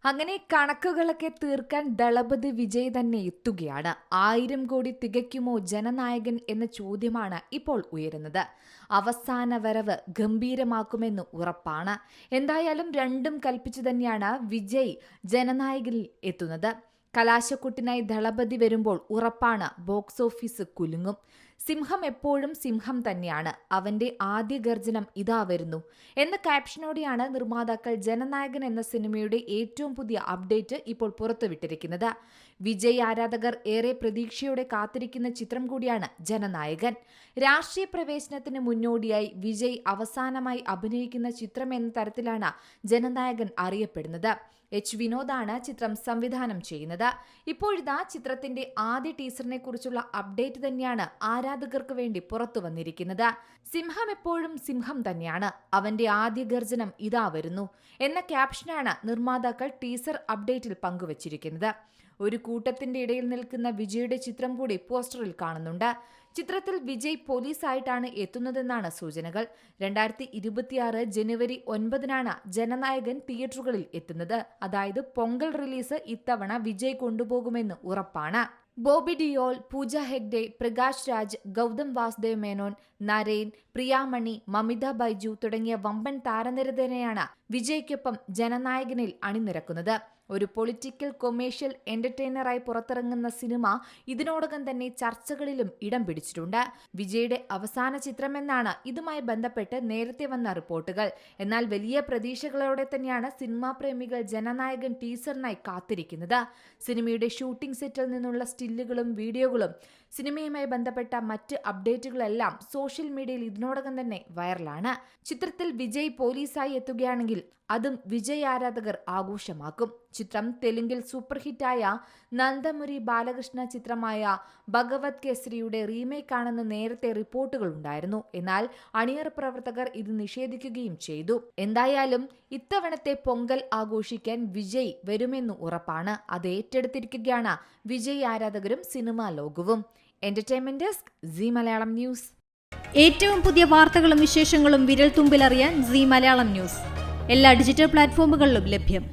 അങ്ങനെ കണക്കുകളൊക്കെ തീർക്കാൻ ദളപതി വിജയ് തന്നെ എത്തുകയാണ്. 1000 കോടി തികയ്ക്കുമോ ജനനായകൻ എന്ന ചോദ്യമാണ് ഇപ്പോൾ ഉയരുന്നത്. അവസാന വരവ് ഗംഭീരമാക്കുമെന്ന് ഉറപ്പാണ്. എന്തായാലും രണ്ടും കൽപ്പിച്ചു തന്നെയാണ് വിജയ് ജനനായകനിൽ എത്തുന്നത്. കലാശക്കൊട്ടിനായി ദളപതി വരുമ്പോൾ ഉറപ്പാണ് ബോക്സ് ഓഫീസ് കുലുങ്ങും. സിംഹം എപ്പോഴും സിംഹം തന്നെയാണ്, അവന്റെ ആദ്യ ഗർജനം ഇതാ വരുന്നു എന്ന ക്യാപ്ഷനോടെയാണ് നിർമ്മാതാക്കൾ ജനനായകൻ എന്ന സിനിമയുടെ ഏറ്റവും പുതിയ അപ്ഡേറ്റ് ഇപ്പോൾ പുറത്തുവിട്ടിരിക്കുന്നത്. വിജയ് ആരാധകർ ഏറെ പ്രതീക്ഷയോടെ കാത്തിരിക്കുന്ന ചിത്രം കൂടിയാണ് ജനനായകൻ. രാഷ്ട്രീയ പ്രവേശനത്തിന് മുന്നോടിയായി വിജയ് അവസാനമായി അഭിനയിക്കുന്ന ചിത്രം എന്ന തരത്തിലാണ് ജനനായകൻ അറിയപ്പെടുന്നത്. എച്ച് വിനോദാണ് ചിത്രം സംവിധാനം ചെയ്യുന്നത്. ഇപ്പോഴിതാ ചിത്രത്തിന്റെ ആദ്യ ടീസറിനെ കുറിച്ചുള്ള അപ്ഡേറ്റ് തന്നെയാണ് ആരാധകർക്ക് വേണ്ടി പുറത്തു വന്നിരിക്കുന്നത്. സിംഹം എപ്പോഴും സിംഹം തന്നെയാണ്, അവന്റെ ആദ്യ ഗർജനം ഇതാ വരുന്നു എന്ന ക്യാപ്ഷനാണ് നിർമ്മാതാക്കൾ ടീസർ അപ്ഡേറ്റിൽ പങ്കുവച്ചിരിക്കുന്നത്. ഒരു കൂട്ടത്തിന്റെ ഇടയിൽ നിൽക്കുന്ന വിജയുടെ ചിത്രം കൂടി പോസ്റ്ററിൽ കാണുന്നുണ്ട്. ചിത്രത്തിൽ വിജയ് പോലീസായിട്ടാണ് എത്തുന്നതെന്നാണ് സൂചനകൾ. 2026 ജനുവരി 9 ജനനായകൻ തിയേറ്ററുകളിൽ എത്തുന്നത്. അതായത് പൊങ്കൽ റിലീസ് ഇത്തവണ വിജയ് കൊണ്ടുപോകുമെന്ന് ഉറപ്പാണ്. ബോബി ഡിയോൾ, പൂജ ഹെഗ്ഡെ, പ്രകാശ് രാജ്, ഗൗതം വാസുദേവ് മേനോൻ, നരേൻ, പ്രിയാമണി, മമിത ബൈജു തുടങ്ങിയ വമ്പൻ താരനിര തന്നെയാണ് വിജയ്ക്കൊപ്പം ജനനായകനിൽ അണിനിരക്കുന്നത്. ഒരു പൊളിറ്റിക്കൽ കൊമേഴ്ഷ്യൽ എന്റർടൈനറായി പുറത്തിറങ്ങുന്ന സിനിമ ഇതിനോടകം തന്നെ ചർച്ചകളിലും ഇടം പിടിച്ചിട്ടുണ്ട്. വിജയുടെ അവസാന ചിത്രമെന്നാണ് ഇതുമായി ബന്ധപ്പെട്ട് നേരത്തെ വന്ന റിപ്പോർട്ടുകൾ. എന്നാൽ വലിയ പ്രതീക്ഷകളോടെ തന്നെയാണ് സിനിമാ പ്രേമികൾ ജനനായകൻ ടീസറിനായി കാത്തിരിക്കുന്നത്. സിനിമയുടെ ഷൂട്ടിംഗ് സെറ്റിൽ നിന്നുള്ള സ്റ്റില്ലുകളും വീഡിയോകളും സിനിമയുമായി ബന്ധപ്പെട്ട മറ്റ് അപ്ഡേറ്റുകളെല്ലാം സോഷ്യൽ മീഡിയയിൽ ഇതിനോടകം തന്നെ വൈറലാണ്. ചിത്രത്തിൽ വിജയ് പോലീസായി എത്തുകയാണെങ്കിൽ അതും വിജയ് ആരാധകർ ആഘോഷമാക്കും. ചിത്രം തെലുങ്കിൽ സൂപ്പർ ഹിറ്റായ നന്ദമുരി ബാലകൃഷ്ണ ചിത്രമായ ഭഗവത് കേസരിയുടെ റീമേക്ക് ആണെന്ന് നേരത്തെ റിപ്പോർട്ടുകൾ ഉണ്ടായിരുന്നു. എന്നാൽ അണിയറ പ്രവർത്തകർ ഇത് നിഷേധിക്കുകയും ചെയ്തു. എന്തായാലും ഇത്തവണത്തെ പൊങ്കൽ ആഘോഷിക്കാൻ വിജയ് വരുമെന്ന് ഉറപ്പാണ്. അത് ഏറ്റെടുത്തിരിക്കുകയാണ് വിജയ് ആരാധകരും സിനിമാ ലോകവും. Entertainment desk, Zee Malayalam news. ഏറ്റവും പുതിയ വാർത്തകളും വിശേഷങ്ങളും വിരൽ തുമ്പിലറിയാൻ സീ മലയാളം ന്യൂസ് എല്ലാ ഡിജിറ്റൽ പ്ലാറ്റ്ഫോമുകളിലും ലഭ്യം.